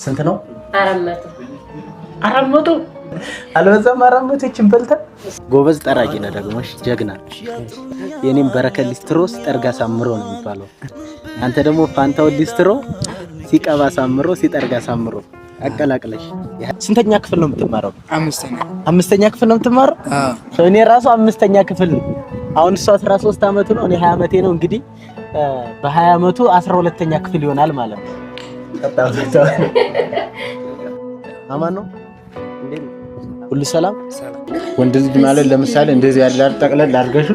ስንት ነው? 400 አልበዛም? 400 እቺን በልተ ጎበዝ ጠራቂ ነህ ደግሞ ጀግና። የኔም በረከት ሊስትሮስ ጠርጋ ሳምሮ ነው የሚባለው። አንተ ደግሞ ፋንታው ሊስትሮ ሲቀባ ሳምሮ ሲጠርጋ ሳምሮ አቀላቅለሽ። ስንተኛ ክፍል ነው የምትማረው? አምስተኛ ክፍል ነው የምትማረው? አዎ። እኔ ራሱ አምስተኛ ክፍል ነው። አሁን እሷ 13 አመቱ ነው፣ እኔ 20 አመቴ ነው። እንግዲህ በ20 አመቱ 12ኛ ክፍል ይሆናል ማለት ነው። አማን ነው እንዴ? ሁሉ ሰላም? ወንድ ልጅ ማለት ለምሳሌ እንደዚህ ያለ ጠቅለል አድርገሽ።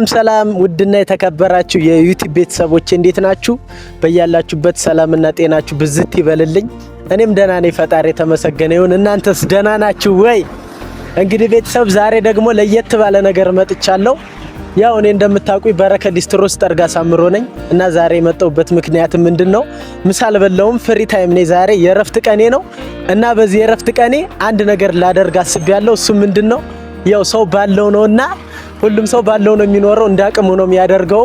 ሰላም ውድና የተከበራችሁ የዩቲዩብ ቤተሰቦች እንዴት ናችሁ? በያላችሁበት ሰላምና ጤናችሁ ብዝት ይበልልኝ። እኔም ደህና ነኝ፣ ፈጣሪ የተመሰገነ ይሁን። እናንተስ ደህና ናችሁ ወይ? እንግዲህ ቤተሰብ ዛሬ ደግሞ ለየት ባለ ነገር መጥቻለሁ። ያው እኔ እንደምታውቁኝ በረከት ሊስትሮስ ጠርጋ ሳምሮ ነኝ እና ዛሬ የመጣሁበት ምክንያት ምንድነው? ምሳ አልበላሁም፣ ፍሪ ታይም ነኝ። ዛሬ የእረፍት ቀኔ ነው እና በዚህ የእረፍት ቀኔ አንድ ነገር ላደርግ አስቤያለሁ። እሱ ምንድነው? ያው ሰው ባለው ነውና ሁሉም ሰው ባለው ነው የሚኖረው፣ እንዳቅሙ ነው የሚያደርገው።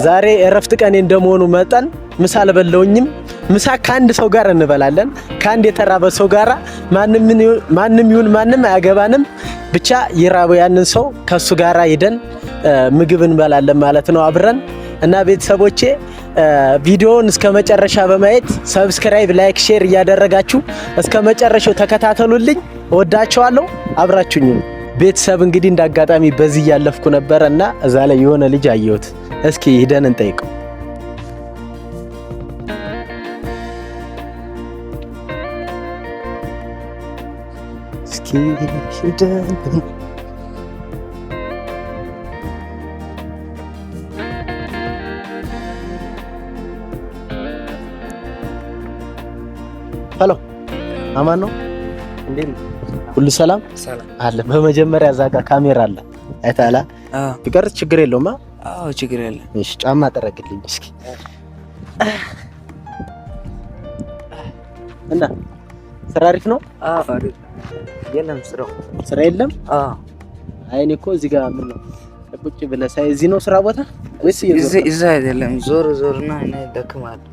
ዛሬ የእረፍት ቀኔ እንደመሆኑ መጠን ምሳ አልበላሁኝም። ምሳ ከአንድ ሰው ጋር እንበላለን፣ ከአንድ የተራበ ሰው ጋር። ማንም ይሁን ማንም አያገባንም፣ ብቻ ይራበው ያንን ሰው ከሱ ጋር ሄደን ምግብ እንበላለን ማለት ነው አብረን። እና ቤተሰቦቼ ቪዲዮውን እስከ መጨረሻ በማየት ሰብስክራይብ፣ ላይክ፣ ሼር እያደረጋችሁ እስከ መጨረሻው ተከታተሉልኝ። እወዳችኋለሁ፣ አብራችሁኝ ቤተሰብ። እንግዲህ እንዳጋጣሚ በዚህ ያለፍኩ ነበር እና እዛ ላይ የሆነ ልጅ አየሁት። እስኪ ሂደን እንጠይቀው። እስኪ ሂደን ሄሎ፣ አማን ነው እንዴ? ሁሉ ሰላም አለ። በመጀመሪያ እዛ ጋር ካሜራ አለ አይታላ። ቢቀርጽ ችግር የለውም? አዎ ችግር የለም። እሺ ጫማ ጠረግልኝ እስኪ። እና ስራ አሪፍ ነው? አዎ አሪፍ። የለም ስራ የለም? አዎ። አይ እኔ እኮ እዚህ ጋር ምን ነው ቁጭ ብለህ ሳይ እዚህ ነው ስራ ቦታ ወይስ እዚህ አይደለም? ዞርና እኔ ደክማለሁ።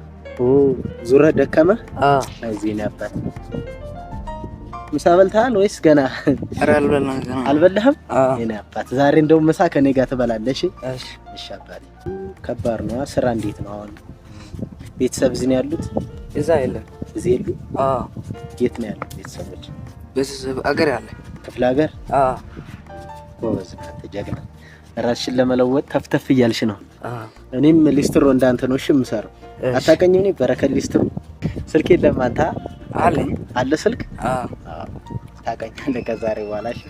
ዙረ ደከመ? አዎ። እዚህ ነው አባት። ምሳ በልተሃል ወይስ ገና? ኧረ አልበላም ገና። አልበላህም? እኔ አባት ዛሬ እንደውም ምሳ ከኔ ጋር ትበላለሽ። እሺ እሺ አባት። ከባድ ነው ስራ። እንዴት ነው አሁን? ቤተሰብ እዚህ ነው ያሉት? እዛ የለም። እዚህ የሉ? አዎ። የት ነው ያሉት ቤተሰቦች? ቤተሰብ አገር ያለ ክፍለ ሀገር? አዎ። ጎበዝ ናት ጀግና። ራስሽን ለመለወጥ ተፍተፍ እያልሽ ነው። አዎ። እኔም ሊስትሮ እንዳንተ ነው እሺ የምሰራው። አታውቀኝም? እኔ በረከት ሊስትሮ። ስልክ የለም አንተ? አለ ስልክ? አዎ። ታውቀኛለህ ከዛሬ በኋላ። እሺ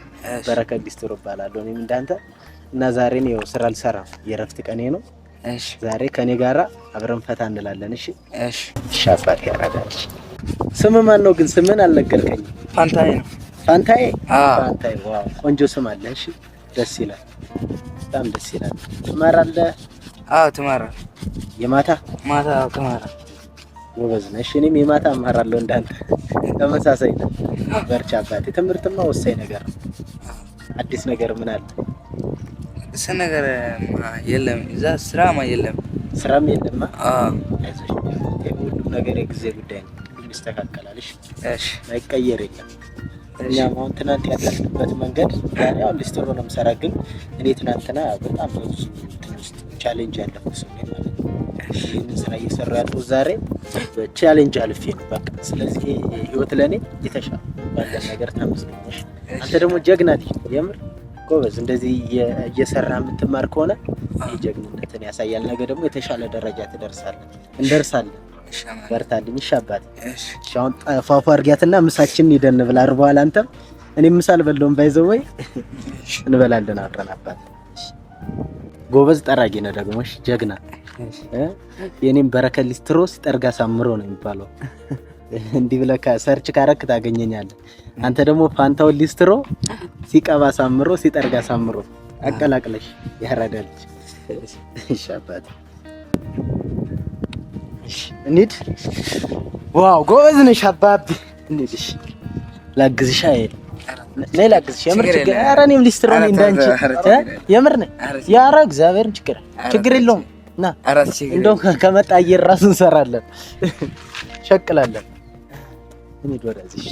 በረከት ሊስትሮ እባላለሁ እኔም እንዳንተ። እና ዛሬ ነው ስራ አልሰራም፣ የእረፍት ቀኔ ነው። እሺ ዛሬ ከኔ ጋራ አብረን ፈታ እንላለን። እሺ እሺ እሺ አባት ያራዳች። ስም ማን ነው ግን? ስምን አልነገርከኝም። ፋንታዬ ነው። ፋንታዬ? አዎ ፋንታዬ። ዋው ቆንጆ ስም አለ። እሺ ደስ ይላል፣ በጣም ደስ ይላል። ትማራለህ? አዎ ትማራለህ። የማታ ትማራለህ? ጎበዝ ነሽ። እኔም የማታ እማራለሁ እንዳንተ ተመሳሳይ ነው። በርቻ አባቴ። ትምህርትማ ወሳኝ ነገር ነው። አዲስ ነገር ምን አለ? አዲስ ነገር የለም። እዛ ስራማ የለም። ስራም የለም? አዎ። አይዞሽ፣ ሁሉም ነገር የጊዜ ጉዳይ ነው። ሁሉም ይስተካከላል። እሺ አይቀየር የለም። እኛም አሁን ትናንት ያለፍንበት መንገድ ዛሬ አሁን ሊስትሮ ነው የምሰራ፣ ግን እኔ ትናንትና በጣም ብዙ ቻሌንጅ ያለፈው ሰው ነኝ ማለት ነው። ይህንን ስራ እየሰራሁ ያለው ዛሬ በቻሌንጅ አልፌ ነው በቃ። ስለዚህ ህይወት ለኔ የተሻለ ባለ ነገር ተመስገንሽ። አንተ ደግሞ ጀግና ልጅ የምር ጎበዝ። እንደዚህ እየሰራ የምትማር ከሆነ ይሄ ጀግንነትን ያሳያል። ነገ ደግሞ የተሻለ ደረጃ እንደርሳለን። በርታልኝ። እሺ አባቴ። እሺ አሁን ፋፋ አድርጊያትና ምሳችንን ሄደን እንብላ። በኋላ አንተም እኔም ምሳ አልበላሁም ባይዘው ወይ እንበላለን አብረን አባቴ። ጎበዝ ጠራጊ ነው ደግሞ እሺ ጀግና። የኔም በረከት ሊስትሮስ ጠርጋ ሳምሮ ነው የሚባለው። እንዲህ ብለህ ሰርች ካረክ ታገኘኛለህ። አንተ ደግሞ ፋንታው ሊስትሮ ሲቀባ ሳምሮ ሲጠርጋ ሳምሮ አቀላቅለሽ ያራዳልሽ። እሺ አባቴ እንሂድ። ዋው ጎበዝ ነሽ አባቢ። እንሂድ። እሺ ላግዝሽ አይደል? ነይ ላግዝሽ። የምር ችግር ኧረ እኔም ሊስትሮ ነኝ እንዳንቺ የምር ነኝ። ያረ እግዚአብሔርን ችግር የለውም ና እንደው ከመጣ አየር ራሱ እንሰራለን ሸቅላለን። እንሂድ ወደዚህ።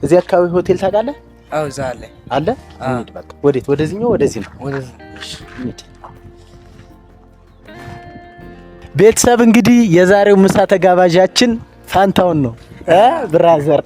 እዚህ አካባቢ ሆቴል ታውቃለህ? አዎ እዛ አለ አለ። እንሂድ በቃ። ወዴት? ወደዚህኛው? ወደዚህ ነው። ወደዚህ። እንሂድ። ቤተሰብ እንግዲህ የዛሬው ምሳ ተጋባዣችን ፋንታውን ነው ብራዘር።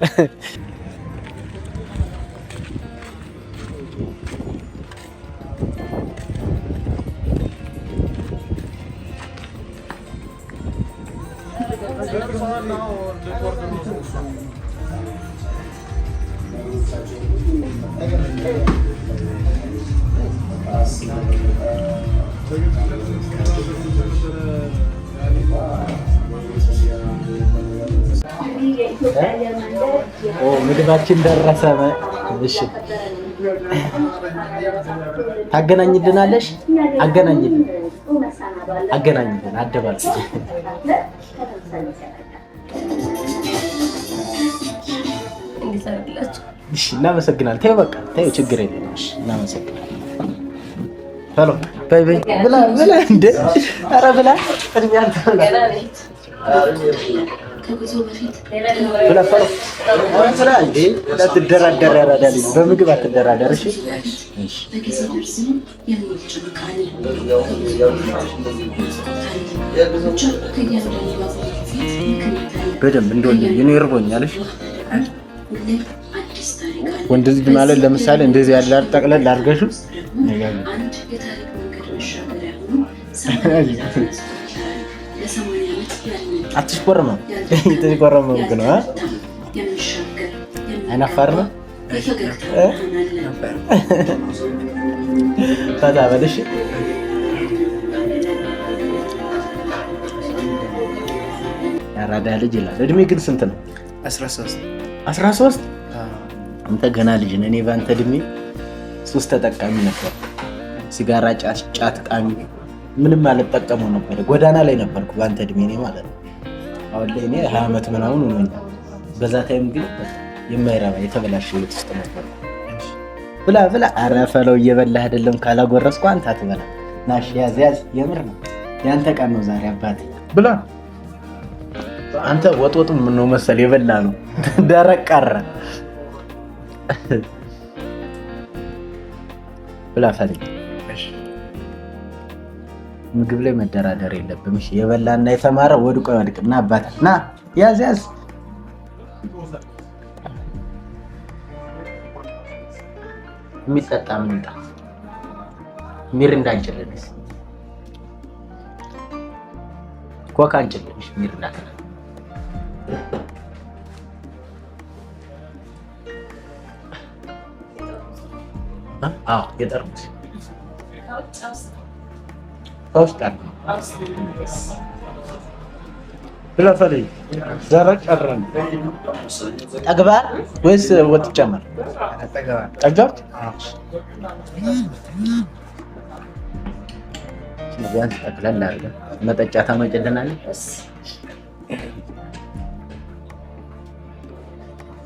ምግባችን ደረሰ። እሺ ታገናኝልናለሽ? አገናኝልን አደባል። እሺ እናመሰግናለን። ተይው በቃ ተይው፣ ችግር የለም። እሺ እናመሰግናለን። ሄሎ በይ ብላ እንደ ኧረ ብላ ቅድሚያ ትደራደር ያራዳል። በምግብ አትደራደር። እሺ በደንብ እንደወንድ ይርቦኛል። እሺ ወንድ ልጅ ማለት ለምሳሌ እንደዚህ ያለ ጠቅለል አድርገሽው አትሽኮርመም። የተሽኮረመም ግን ነው አይናፋር ነው። ፈታ በልሽ። ያራዳ ልጅ ይላል። እድሜ ግን ስንት ነው? 13 አንተ ገና ልጅ ነህ። እኔ ባንተ እድሜ ሱስ ተጠቃሚ ነበር። ሲጋራ፣ ጫት ቃሚ ምንም አልጠቀመው ነበር። ጎዳና ላይ ነበርኩ ባንተ እድሜ እኔ ማለት ነው። አሁን ላይ እኔ 20 ዓመት ምናምን ሆኖኛል። በዛ ታይም ግን የማይረባ የተበላሸ ህይወት ውስጥ ነበርኩ። ብላ ኧረ ፈለው እየበላህ አይደለም ካላጎረስኩ አንተ አትበላ። ናሽ ያዝ የምር ነው ያንተ ቀን ነው ዛሬ አባቴ። ብላ አንተ ወጥወጡ ምን ነው መሰል የበላ ነው ደረቅ ቀረ። ብላ ፈልግ። ምግብ ላይ መደራደር የለብም። እሺ የበላና የተማረ ወድቆ ይወድቅና አባታ ና ያዝ የሚጠጣ ምንጣ ሚሪንዳ አንችልልሽ፣ ኮካ አንችልልሽ፣ ሚሪንዳ የጠርሙስ አውስጣን ብለፈልኝ ደረቅ ቀረን። ጠግባ ወይስ ወጥ ጨመር? ጠግባት ቢያንስ ጠቅለል አድርገን መጠጫ ታመጭልናለህ።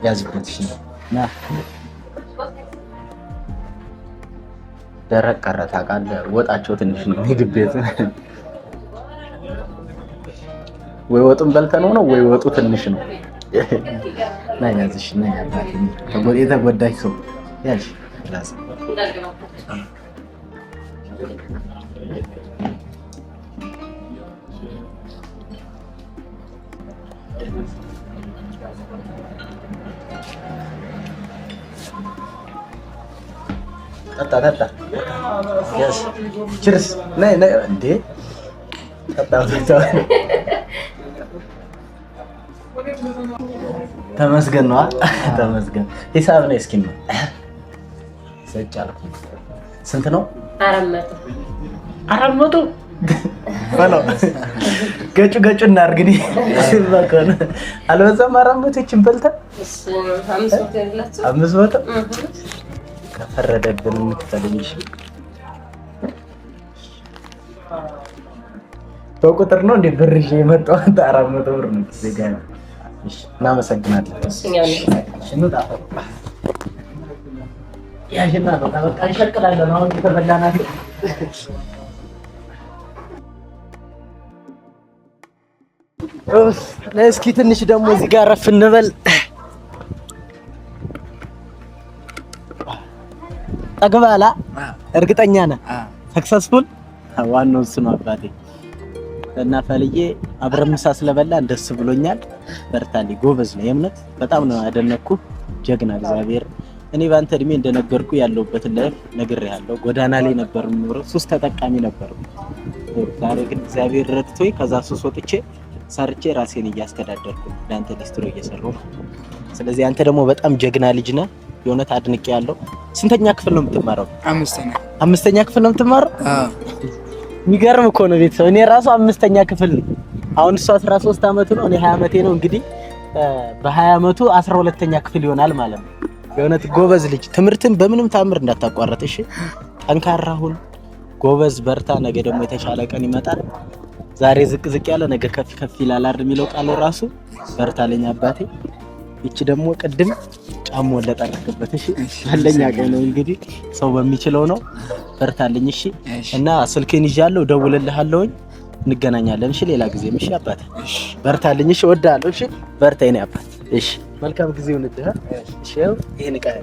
ያዝበት ና ደረቅ ቀረ ታውቃለህ። ወጣቸው ትንሽ ነው ምግብ ቤት ወይ ወጡን በልተነው ነው ወይ ወጡ ትንሽ ነው። ና ያዝሽ ና ያባቴ የተጎዳች ሰው ያዥ ላስ ጠጣ ያስ ቺርስ ነይ እንዴ ጠጣ። ተመስገን ነው ተመስገን። ሂሳብ ነው እስኪ ነው ሰጫልኩ። ስንት ነው? 400 በለው ገጩ እናድርግ። እኔ ባከነ አልበዛም። 400 እቺን በልተን 500 ከፈረደብን የምትፈልግሽ በቁጥር ነው እንዴ ብር ይዤ የመጣው? 400 ብር ነው ዜጋ ነው። እሺ እናመሰግናለን። ያሽና ነው በቃ እንሸቅላለን። አሁን የተበላናት እስኪ ትንሽ ደግሞ እዚህ ጋር ረፍ እንበል። ጠግባላ እርግጠኛ ነህ? ሰክሰስፉል ዋናው እሱ ነው አባቴ። እና ፈልዬ አብረን ምሳ ስለበላን ደስ ብሎኛል። በርታልኝ፣ ጎበዝ ነው የእምነት በጣም ነው ያደነኩ። ጀግና እግዚአብሔር። እኔ ባንተ እድሜ እንደነገርኩ ያለውበትን ላይ ነግሬሃለሁ። ጎዳና ላይ ነበር የምኖረው፣ ሱስ ተጠቃሚ ነበር። ዛሬ ግን እግዚአብሔር ረድቶኝ ከዛ ሱስ ወጥቼ ሰርቼ ራሴን እያስተዳደርኩ ለአንተ ሊስትሮ እየሰራሁ ነው። ስለዚህ አንተ ደግሞ በጣም ጀግና ልጅ ነህ። የእውነት አድንቄ ያለው። ስንተኛ ክፍል ነው የምትማረው? አምስተኛ ክፍል ነው የምትማረው? የሚገርም እኮ ነው ቤተሰብ። እኔ ራሱ 5ኛ ክፍል ነኝ። አሁን እሱ 13 አመቱ ነው፣ እኔ 20 አመቴ ነው። እንግዲህ በ20 አመቱ 12ኛ ክፍል ይሆናል ማለት ነው። የእውነት ጎበዝ ልጅ። ትምህርትን በምንም ታምር እንዳታቋርጥ እሺ። ጠንካራ ሁን፣ ጎበዝ በርታ። ነገ ደግሞ የተሻለ ቀን ይመጣል። ዛሬ ዝቅ ዝቅ ያለ ነገ ከፍ ከፍ ይላል አይደል የሚለው ቃል ራሱ። በርታለኝ አባቴ። እቺ ደግሞ ቅድም ጫማውን ለጠረክበት እሺ። አለኛ ቀን ነው እንግዲህ ሰው በሚችለው ነው። በርታለኝ እሺ። እና ስልኬን ይዣለሁ፣ ደውልልሃለሁ፣ እንገናኛለን እሺ። ሌላ ጊዜ እሺ አባቴ። በርታለኝ እሺ። እወድሃለሁ እሺ። በርታ የኔ አባት እሺ። መልካም ጊዜ ይሁንልህ እሺ። ይሄን ቃል